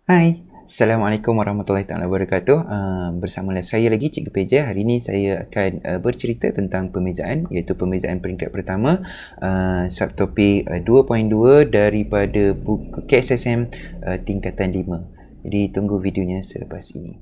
Hai, Assalamualaikum warahmatullahi taala wabarakatuh. Bersama saya lagi Cikgu Peja. Hari ini saya akan bercerita tentang pembezaan, iaitu pembezaan peringkat pertama, subtopik 2.2 daripada buku KSSM tingkatan 5. Jadi tunggu videonya selepas ini.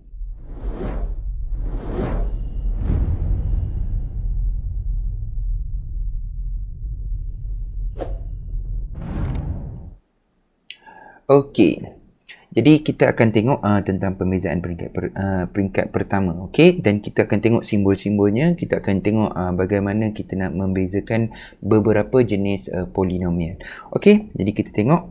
Okey. Jadi kita akan tengok tentang pembezaan peringkat pertama, okey, dan kita akan tengok simbol-simbolnya. Kita akan tengok bagaimana kita nak membezakan beberapa jenis polinomial. Okey, jadi kita tengok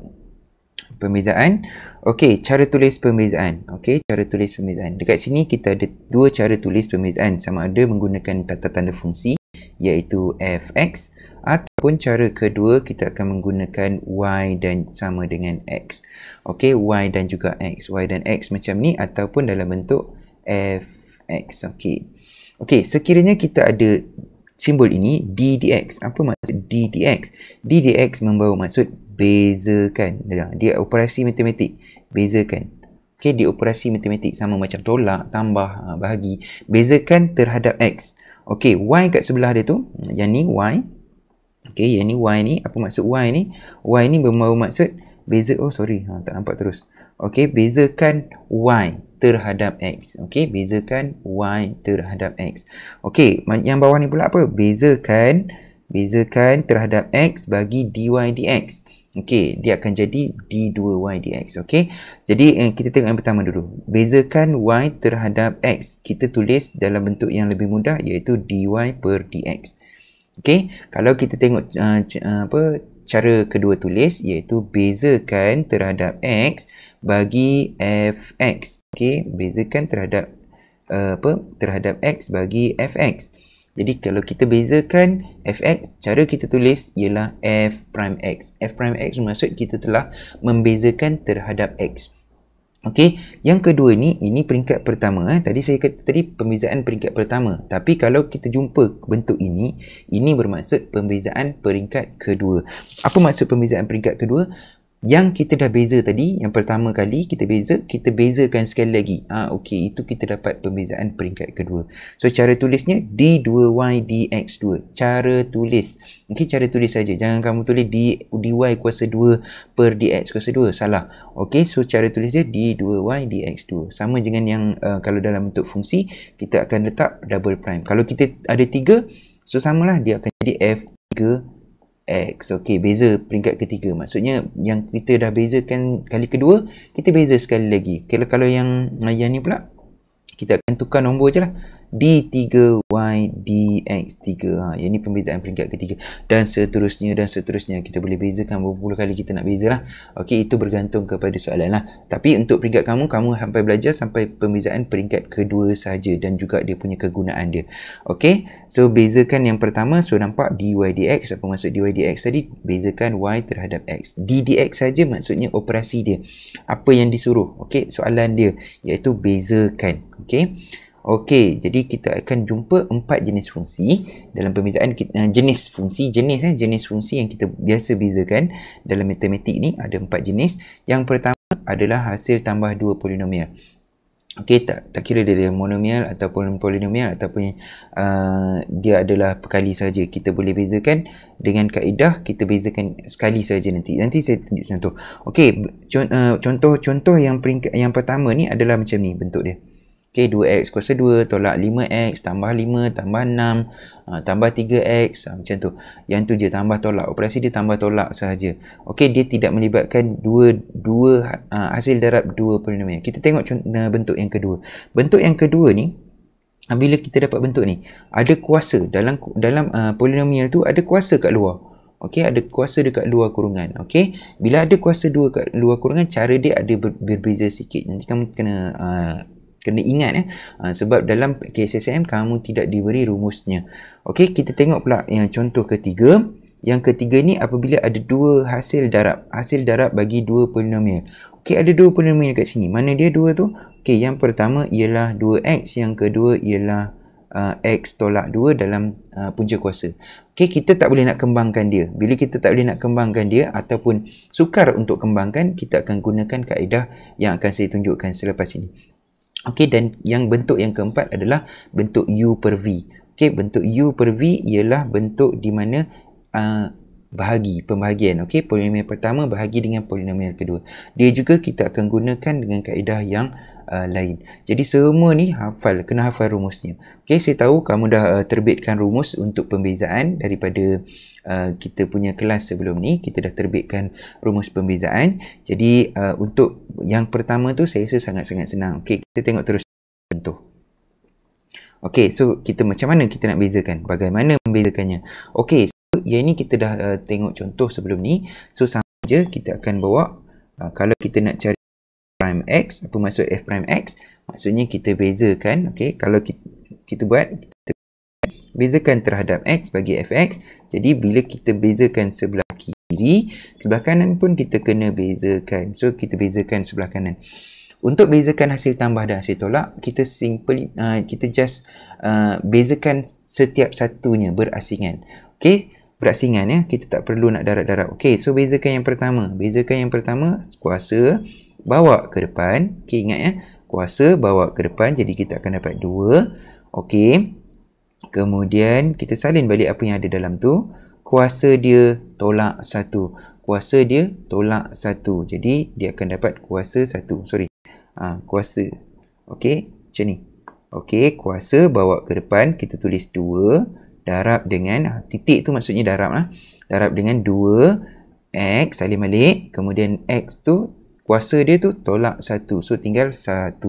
pembezaan. Okey, cara tulis pembezaan. Okey, cara tulis pembezaan. Dekat sini kita ada dua cara tulis pembezaan, sama ada menggunakan tata tanda fungsi iaitu fx, ataupun cara kedua kita akan menggunakan y dan sama dengan x. Okey, y dan juga x, y dan x macam ni, ataupun dalam bentuk fx. Okey. Okey, sekiranya kita ada simbol ini d dx. Apa maksud d dx? D dx membawa maksud bezakan. Dia operasi matematik, bezakan. Okey, dia operasi matematik sama macam tolak, tambah, bahagi. Bezakan terhadap x. Okey, y kat sebelah dia tu, yang ni y. Okey, yang ni y ni, apa maksud y ni? Y ni membawa maksud beza, tak nampak terus. Okey, bezakan y terhadap x. Okey, bezakan y terhadap x. Okey, yang bawah ni pula apa? Bezakan terhadap x bagi dy dx. Okey, dia akan jadi d2y dx. Okey, jadi kita tengok yang pertama dulu. Bezakan y terhadap x. Kita tulis dalam bentuk yang lebih mudah, iaitu dy per dx. Okey, kalau kita tengok cara kedua tulis, iaitu bezakan terhadap x bagi fx. Okey, bezakan terhadap terhadap x bagi fx. Jadi kalau kita bezakan fx, cara kita tulis ialah f prime x. F prime x maksud kita telah membezakan terhadap x. Okey, yang kedua ni, ini peringkat pertama. Tadi saya kata tadi pembezaan peringkat pertama. Tapi kalau kita jumpa bentuk ini bermaksud pembezaan peringkat kedua. Apa maksud pembezaan peringkat kedua? Yang kita dah beza tadi, yang pertama kali kita bezakan sekali lagi. Okey, itu kita dapat pembezaan peringkat kedua. So, cara tulisnya d2y dx2. Cara tulis. Okey, cara tulis saja. Jangan kamu tulis dy kuasa 2 per dx kuasa 2. Salah. Okey, so cara tulis dia d2y dx2. Sama dengan yang kalau dalam bentuk fungsi, kita akan letak double prime. Kalau kita ada 3, so samalah, dia akan jadi f3 x. Okey, beza peringkat ketiga. Maksudnya yang kita dah bezakan kali kedua, kita beza sekali lagi. Kalau yang ni pula, kita akan tukar nombor je lah. d3y dx3. Yang ni pembezaan peringkat ketiga. Dan seterusnya. Kita boleh bezakan berapa puluh kali kita nak beza lah. Okey, itu bergantung kepada soalan lah. Tapi untuk peringkat kamu sampai belajar sampai pembezaan peringkat kedua saja, dan juga dia punya kegunaan dia. Okey, so bezakan yang pertama. So nampak dy dx. Apa maksud dy dx tadi? Bezakan y terhadap x. D dx saja maksudnya operasi dia. Apa yang disuruh. Okey, soalan dia iaitu bezakan. Okey, jadi kita akan jumpa 4 jenis fungsi dalam pembezaan jenis fungsi yang kita biasa bezakan dalam matematik ni. Ada 4 jenis. Yang pertama adalah hasil tambah dua polinomial. Okey, tak kira dia monomial ataupun polinomial ataupun dia adalah perkali saja. Kita boleh bezakan dengan kaedah, kita bezakan sekali saja nanti. Nanti saya tunjuk contoh. Okey, contoh yang pertama ni adalah macam ni bentuk dia. Okey, 2x kuasa 2 tolak 5x tambah 5 tambah 6 tambah 3x, macam tu. Yang tu je, tambah tolak. Operasi dia tambah tolak sahaja. Okey, dia tidak melibatkan hasil darab dua polinomial. Kita tengok bentuk yang kedua. Bentuk yang kedua ni, bila kita dapat bentuk ni, ada kuasa dalam polinomial tu, ada kuasa kat luar. Okey, ada kuasa dekat luar kurungan. Okey, bila ada kuasa dua kat luar kurungan, cara dia ada berbeza sikit. Nanti kamu kena ingat sebab dalam KSSM kamu tidak diberi rumusnya. Okey, kita tengok pula yang contoh ketiga. Yang ketiga ni apabila ada dua hasil darab bagi dua polinomial. Okey, ada dua polinomial kat sini. Mana dia dua tu? Okey, yang pertama ialah 2x, yang kedua ialah X tolak 2 dalam punca kuasa. Okey, kita tak boleh nak kembangkan dia. Bila kita tak boleh nak kembangkan dia ataupun sukar untuk kembangkan, kita akan gunakan kaedah yang akan saya tunjukkan selepas ini. Okey, dan yang bentuk yang keempat adalah bentuk U per V. Okey, bentuk U per V ialah bentuk di mana pembahagian. Okey, polinomial pertama bahagi dengan polinomial kedua. Dia juga kita akan gunakan dengan kaedah yang lain. Jadi semua ni kena hafal rumusnya. Okey, saya tahu kamu dah terbitkan rumus untuk pembezaan daripada kita punya kelas sebelum ni. Kita dah terbitkan rumus pembezaan. Jadi untuk yang pertama tu saya rasa sangat-sangat senang. Okey, kita tengok terus contoh. Okey, so kita macam mana kita nak bezakan? Bagaimana membezakannya? Okey, so yang ni kita dah tengok contoh sebelum ni. So sama je kita akan bawa kalau kita nak cari prime x, apa maksud f prime x? Maksudnya kita bezakan, okey, kalau kita buat bezakan terhadap x bagi fx. Jadi bila kita bezakan sebelah kiri, sebelah kanan pun kita kena bezakan. So kita bezakan sebelah kanan. Untuk bezakan hasil tambah dan hasil tolak, kita just bezakan setiap satunya berasingan. Okey, berasingan ya, kita tak perlu nak darab-darab. Okey, so bezakan yang pertama. Bezakan yang pertama, kuasa bawa ke depan. Okey, ingat ya, kuasa bawa ke depan, jadi kita akan dapat 2. Okey, kemudian kita salin balik apa yang ada dalam tu. Kuasa dia tolak 1. Kuasa dia tolak 1. Jadi dia akan dapat kuasa 1. Kuasa. Okey, macam ni. Okey, kuasa bawa ke depan, kita tulis 2 darab dengan titik tu maksudnya darab lah. Darab dengan 2 x salin balik, kemudian x tu kuasa dia tu tolak 1. So tinggal 1.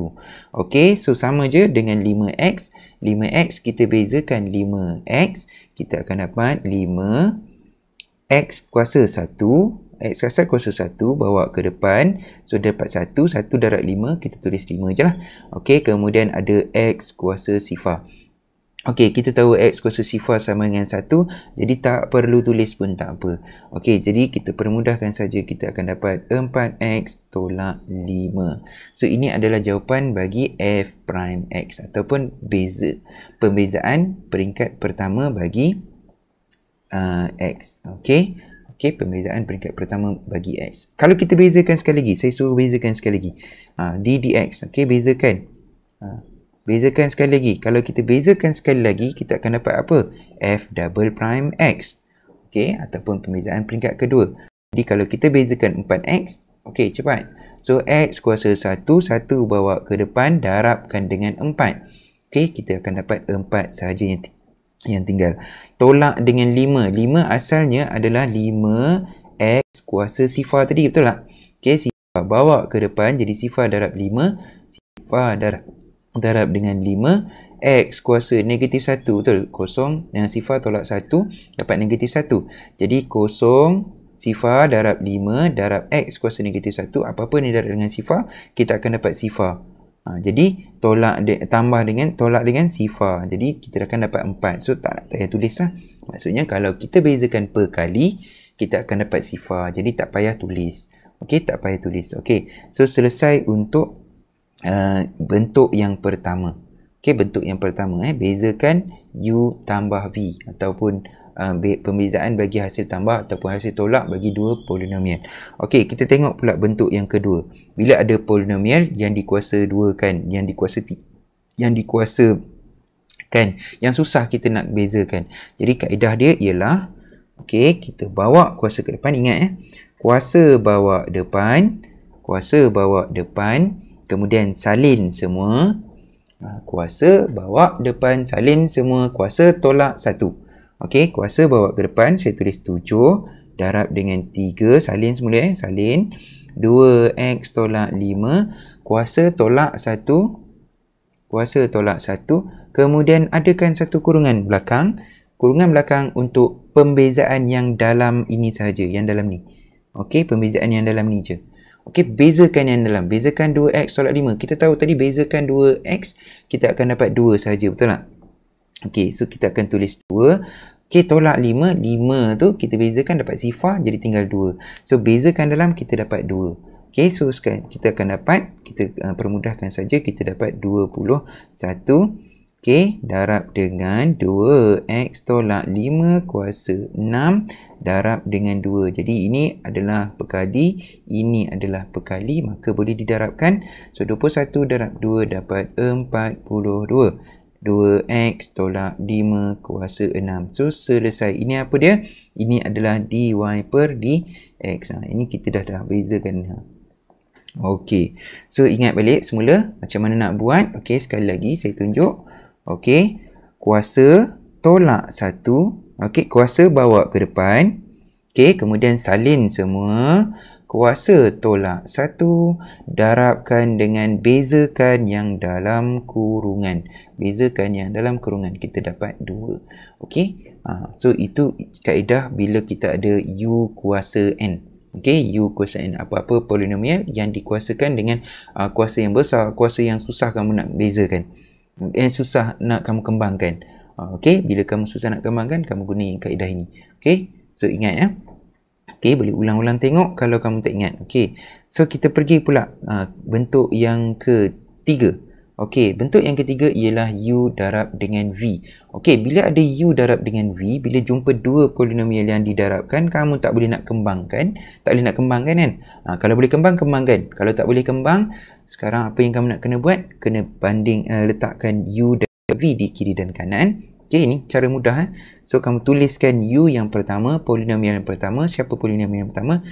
Okey, so sama je dengan 5x. 5x kita bezakan 5x, kita akan dapat 5x kuasa 1. X asal kuasa 1 bawa ke depan. So dapat 1 darab 5, kita tulis 5 je lah. Okey, kemudian ada x kuasa sifar. Okey, kita tahu x kuasa sifar sama dengan 1. Jadi tak perlu tulis pun tak apa. Okey, jadi kita permudahkan saja. Kita akan dapat 4x tolak 5. So ini adalah jawapan bagi f prime x ataupun pembezaan peringkat pertama bagi x. Okey. Okey, pembezaan peringkat pertama bagi x. Kalau kita bezakan sekali lagi, saya suruh bezakan sekali lagi. D dx. Okey, bezakan. Bezakan sekali lagi. Kalau kita bezakan sekali lagi, kita akan dapat apa? F double prime x. Okey, ataupun pembezaan peringkat kedua. Jadi kalau kita bezakan 4x, okey, cepat. So x kuasa 1 bawa ke depan, darabkan dengan 4. Okey, kita akan dapat 4 sahaja yang tinggal. Tolak dengan 5. 5 asalnya adalah 5x kuasa sifar tadi, betul tak? Okey, sifar bawa ke depan, jadi sifar darab 5. Sifar darab dengan 5. X kuasa negatif 1, betul? Kosong dengan sifar tolak 1, dapat negatif 1. Jadi kosong sifar darab 5 darab x kuasa negatif 1. Apa-apa ni darab dengan sifar, kita akan dapat sifar. Jadi tolak dengan sifar. Jadi kita akan dapat 4. So tak payah tulis lah. Maksudnya kalau kita bezakan per kali, kita akan dapat sifar. Jadi tak payah tulis. Okey, tak payah tulis. Okey, so selesai untuk bentuk yang pertama. Okey, bentuk yang pertama, bezakan U tambah V ataupun pembezaan bagi hasil tambah ataupun hasil tolak bagi dua polinomial. Okey, kita tengok pula bentuk yang kedua. Bila ada polinomial yang dikuasa 2 kan, yang dikuasakan, yang susah kita nak bezakan. Jadi kaedah dia ialah, okey, kita bawa kuasa ke depan. Ingat kuasa bawa depan, kemudian salin semua. Kuasa bawa depan, salin semua, kuasa tolak 1. Okey, kuasa bawa ke depan, saya tulis 7 darab dengan 3, salin semula salin. 2x tolak 5, kuasa tolak 1, kemudian adakan satu kurungan belakang untuk pembezaan yang dalam ini sahaja, yang dalam ni. Okey, pembezaan yang dalam ni je. Okey, bezakan yang dalam. Bezakan 2x tolak 5. Kita tahu tadi bezakan 2x, kita akan dapat 2 sahaja, betul tak? Okey, so kita akan tulis 2. Okey, tolak 5. 5 tu kita bezakan dapat sifar, jadi tinggal 2. So, bezakan dalam kita dapat 2. Okey, so sekarang kita akan dapat, kita permudahkan saja, kita dapat 21 Okey, darab dengan 2x tolak 5 kuasa 6 darab dengan 2. Jadi ini adalah perkali, ini adalah perkali, maka boleh didarabkan. So 21 darab 2 dapat 42. 2x tolak 5 kuasa 6. So selesai. Ini apa dia? Ini adalah dy per dx. Ini kita dah bezakan. Okey. So ingat balik semula macam mana nak buat. Okey, sekali lagi saya tunjuk. Okey, kuasa tolak 1. Okey, kuasa bawa ke depan. Okey, kemudian salin semua. Kuasa tolak 1 darabkan dengan bezakan yang dalam kurungan. Bezakan yang dalam kurungan, kita dapat 2. Okey, so itu kaedah bila kita ada u kuasa n. Okey, u kuasa n, apa-apa polinomial yang dikuasakan dengan kuasa yang besar, kuasa yang susah kamu nak bezakan. Susah nak kamu kembangkan. Okey, bila kamu susah nak kembangkan, kamu guna kaedah ini. Okey, so ingat ya. Okey, boleh ulang-ulang tengok kalau kamu tak ingat. Okey, so kita pergi pula bentuk yang ketiga. Okey, bentuk yang ketiga ialah u darab dengan v. Okey, bila ada u darab dengan v, bila jumpa dua polinomial yang didarabkan, kamu tak boleh nak kembangkan. Tak boleh nak kembangkan kan? Kalau boleh kembang, kembangkan. Kalau tak boleh kembang, sekarang apa yang kamu nak kena buat? Kena banding, letakkan u dan v di kiri dan kanan. Okey, ini cara mudah. So, kamu tuliskan u yang pertama, polinomial yang pertama. Siapa polinomial yang pertama?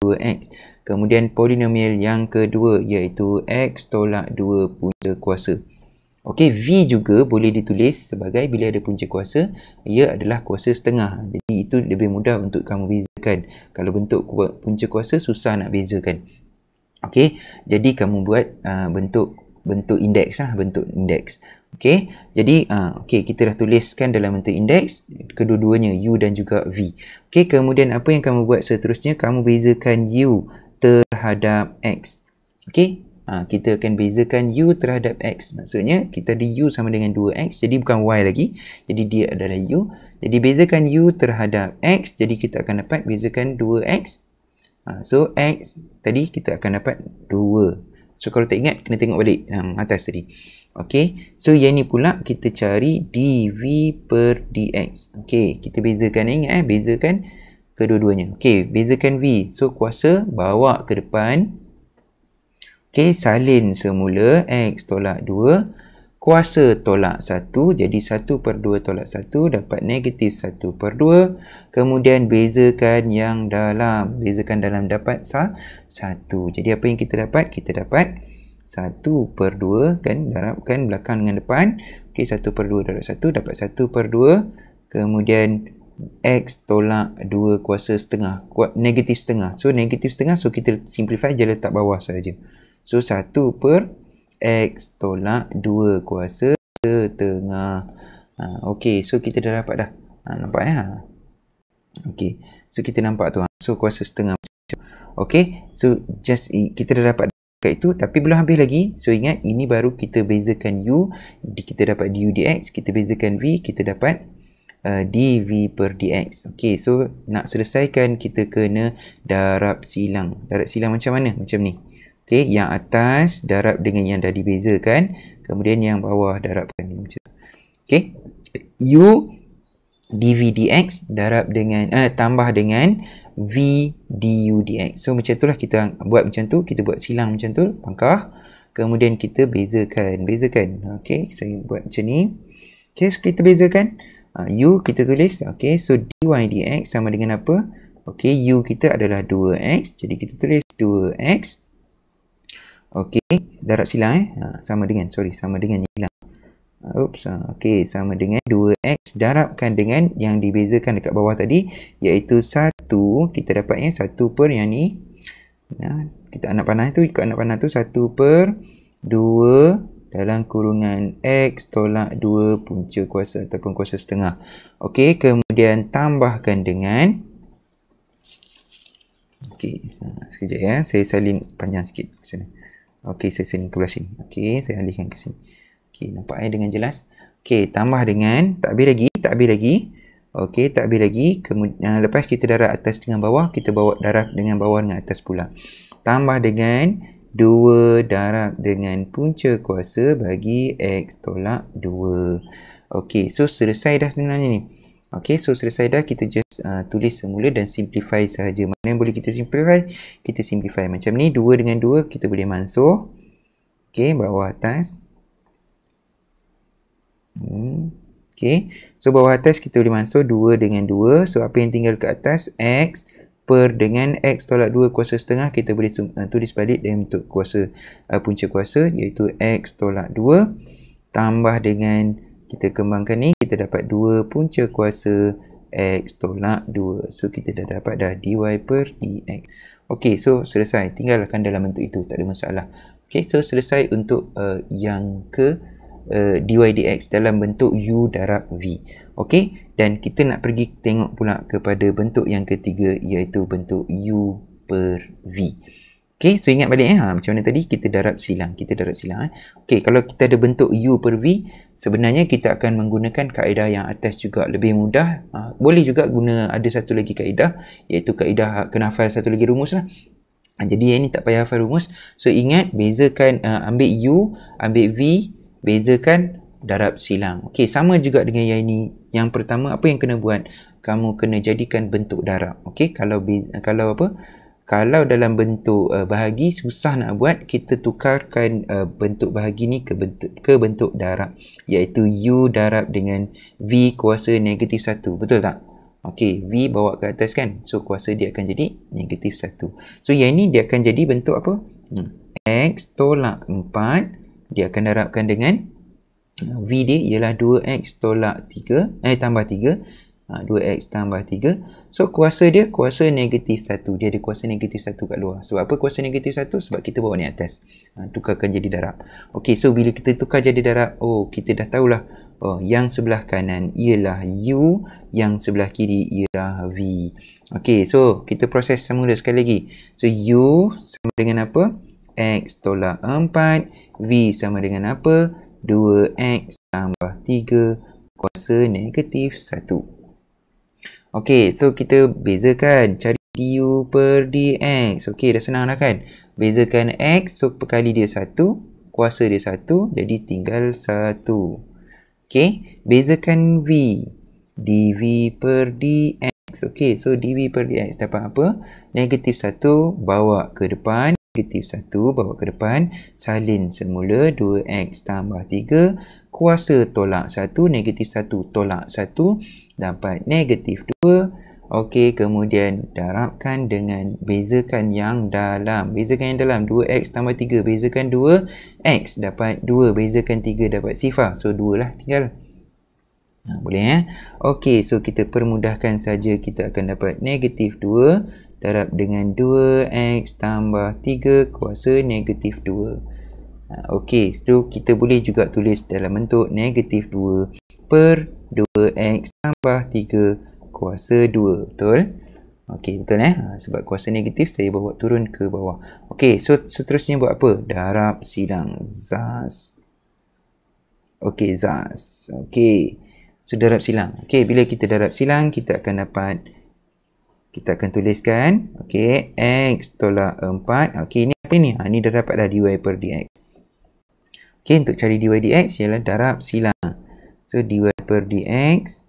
2x. Kemudian polinomial yang kedua iaitu x tolak 2 punca kuasa. Okey, v juga boleh ditulis sebagai bila ada punca kuasa, ia adalah kuasa setengah. Jadi itu lebih mudah untuk kamu bezakan. Kalau bentuk punca kuasa susah nak bezakan. Okey, jadi kamu buat bentuk indeks lah, bentuk indeks. Okey, jadi kita dah tuliskan dalam bentuk indeks kedua-duanya u dan juga v. Okey, kemudian apa yang kamu buat seterusnya, kamu bezakan u terhadap x. Okey, kita akan bezakan u terhadap x. Maksudnya kita ada u sama dengan 2x, jadi bukan y lagi. Jadi dia adalah u. Jadi bezakan u terhadap x, jadi kita akan dapat bezakan 2x. So x tadi kita akan dapat 2. So kalau tak ingat, kena tengok balik atas tadi. Okey, so yang ni pula kita cari dv per dx. Okey, kita bezakan, ingat bezakan kedua-duanya. Okey, bezakan v. So kuasa bawa ke depan. Okey, salin semula x tolak 2. Kuasa tolak 1. Jadi 1 per 2 tolak 1 dapat negatif 1 per 2. Kemudian bezakan yang dalam. Bezakan dalam dapat 1. Jadi apa yang kita dapat? Kita dapat 1 per 2 kan, darabkan belakang dengan depan. Okey, 1 per 2 darab 1 dapat 1 per 2. Kemudian x tolak 2 kuasa setengah, negatif setengah. So negatif setengah, so kita simplify je, letak bawah saja. So 1 per x tolak 2 kuasa setengah. Okey, so kita dah dapat dah. Nampak ya? Okey, so kita nampak tu. So kuasa setengah. Okey, so just kita dah dapat kat itu, tapi belum habis lagi. So ingat, ini baru kita bezakan u, kita dapat du dx, kita bezakan v, kita dapat dv per dx. Okey, so nak selesaikan kita kena darab silang. Darab silang macam mana? Macam ni. Okey, yang atas darab dengan yang dah dibezakan, kemudian yang bawah darabkan macam tu. Okey, u dv dx darab dengan tambah dengan v du dx. So macam itulah kita buat, macam tu kita buat silang macam tu, pangkah, kemudian kita bezakan. Okey, saya buat macam ni. Okey, so kita bezakan u kita tulis. Okey, so dy dx sama dengan apa? Okey, u kita adalah 2x, jadi kita tulis 2x. Okey, darab silang sama dengan hilang. Okey, sama dengan 2x darabkan dengan yang dibezakan dekat bawah tadi, iaitu 1. Kita dapatnya 1 per yang ni. Kita anak panah tu, ikut anak panah tu, 1 per 2 dalam kurungan x tolak 2 punca kuasa ataupun kuasa setengah. Okey, kemudian tambahkan dengan, okey, sekejap ya, saya salin panjang sikit ke sana. Okey, saya salin ke belah sini. Okey, saya alihkan ke sini. Okey, nampak dengan jelas. Okey, tambah dengan, tak habis lagi. Okey, tak habis lagi. Kemudian lepas kita darab atas dengan bawah, kita bawa darab dengan bawah dengan atas pula. Tambah dengan 2 darab dengan punca kuasa bagi X tolak 2. Okey, so selesai dah sebenarnya ni. Okey, so selesai dah. Kita just tulis semula dan simplify sahaja. Mana yang boleh kita simplify? Kita simplify macam ni. 2 dengan 2 kita boleh mansuh. Okey, bawah atas. Okey, so bawah atas kita boleh mansuh 2 dengan 2. So apa yang tinggal ke atas? X per dengan X tolak 2 kuasa setengah. Kita boleh tulis balik dalam bentuk kuasa, punca kuasa, iaitu X tolak 2 tambah dengan, kita kembangkan ni, kita dapat 2 punca kuasa X tolak 2. So kita dah dapat dah dy per dx. Okey, so selesai. Tinggalkan dalam bentuk itu, tak ada masalah. Okey, so selesai untuk yang ke dy dx dalam bentuk u darab v. Okey, dan kita nak pergi tengok pula kepada bentuk yang ketiga, iaitu bentuk u per v. Okey, so ingat balik macam mana tadi kita darab silang. Okey, kalau kita ada bentuk u per v, sebenarnya kita akan menggunakan kaedah yang atas juga, lebih mudah. Boleh juga guna ada satu lagi kaedah, iaitu kaedah kena hafal satu lagi rumus lah. Jadi yang ni tak payah hafal rumus. So ingat, bezakan, ambil u, ambil v, bezakan, darab silang. Okey, sama juga dengan yang ini. Yang pertama, apa yang kena buat? Kamu kena jadikan bentuk darab. Okey, kalau dalam bentuk bahagi susah nak buat, kita tukarkan bentuk bahagi ni ke bentuk darab, iaitu u darab dengan v kuasa negatif 1. Betul tak? Okey, v bawa ke atas kan? So kuasa dia akan jadi negatif 1. So yang ini dia akan jadi bentuk apa? X tolak 4, dia akan darabkan dengan v dia ialah 2x tolak 3, tambah 3. 2x tambah 3. So kuasa dia kuasa negatif 1. Dia ada kuasa negatif 1 kat luar. Sebab apa kuasa negatif 1? Sebab kita bawa ni atas. Tukarkan jadi darab. Okey, so bila kita tukar jadi darab, kita dah tahulah. Yang sebelah kanan ialah u, yang sebelah kiri ialah v. Okey, so kita proses semula sekali lagi. So u sama dengan apa? X tolak 4. V sama dengan apa? 2x tambah 3 kuasa negatif 1. Okey, so kita bezakan, cari du per dx. Okey, dah senang dah kan? Bezakan x, so perkali dia 1, kuasa dia 1, jadi tinggal 1. Okey, bezakan v, dv per dx. Okey, so dv per dx dapat apa? Negatif 1 bawa ke depan. Negatif 1 bawa ke depan, salin semula 2x tambah 3, kuasa tolak 1, negatif 1 tolak 1, dapat negatif 2. Okey, kemudian darabkan dengan bezakan yang dalam. Bezakan yang dalam, 2x tambah 3, bezakan 2x, dapat 2, bezakan 3, dapat sifar. So 2 lah tinggal. Boleh Okey, so kita permudahkan saja, kita akan dapat negatif 2 darab dengan 2x tambah 3 kuasa negatif 2. Okey, so kita boleh juga tulis dalam bentuk negatif 2 per 2x tambah 3 kuasa 2. Betul? Okey, betul sebab kuasa negatif saya bawa turun ke bawah. Okey, so seterusnya buat apa? Darab silang. Zas. Okey, zas. Okey, so darab silang. Okey, bila kita darab silang, kita akan dapat, kita akan tuliskan, okey, x tolak 4. Okey, ni apa ni? Ni dah dapat dah dy per dx. Okey, untuk cari dy dx ialah darab silang. So dy per dx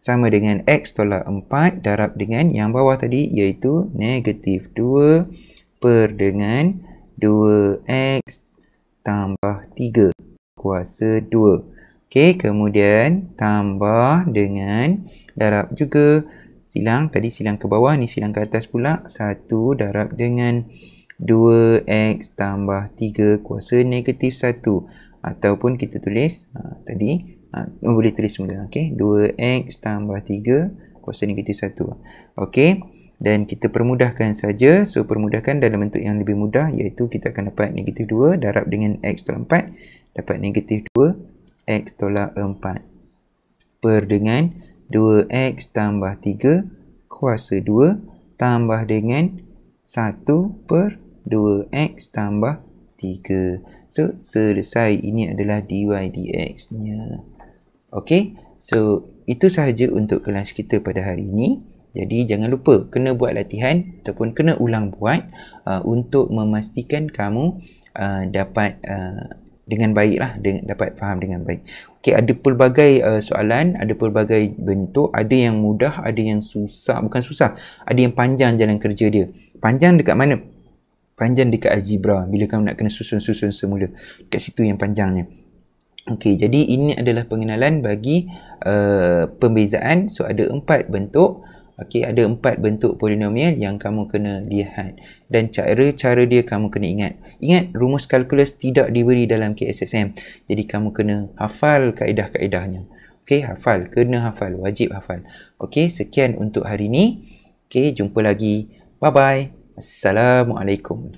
sama dengan x tolak 4 darab dengan yang bawah tadi, iaitu negatif 2 per dengan 2x tambah 3 kuasa 2. Okey, kemudian tambah dengan darab juga silang. Tadi silang ke bawah, ni silang ke atas pula. 1 darab dengan 2x tambah 3 kuasa negatif 1. Ataupun kita tulis tadi, boleh tulis semula. Okey, 2x tambah 3 kuasa negatif 1. Okey, dan kita permudahkan saja. So permudahkan dalam bentuk yang lebih mudah, iaitu kita akan dapat negatif 2 darab dengan x tolak 4, dapat negatif 2 x tolak 4 per dengan 2x tambah 3 kuasa 2 tambah dengan 1 per 2x tambah 3. So selesai. Ini adalah dy dx nya. Okey, so itu sahaja untuk kelas kita pada hari ini. Jadi jangan lupa kena buat latihan ataupun kena ulang buat untuk memastikan kamu dapat dengan baik lah, dapat faham dengan baik. Okey, ada pelbagai soalan, ada pelbagai bentuk, ada yang mudah, ada yang susah, bukan susah, ada yang panjang jalan kerja dia. Panjang dekat mana? Panjang dekat algebra, bila kamu nak kena susun-susun semula. Dekat situ yang panjangnya. Okey, jadi ini adalah pengenalan bagi pembezaan. So ada 4 bentuk. Okey, ada 4 bentuk polinomial yang kamu kena lihat. Dan cara dia kamu kena ingat. Ingat, rumus kalkulus tidak diberi dalam KSSM. Jadi kamu kena hafal kaedah-kaedahnya. Okey, kena hafal, wajib hafal. Okey, sekian untuk hari ini. Okey, jumpa lagi. Bye-bye. Assalamualaikum.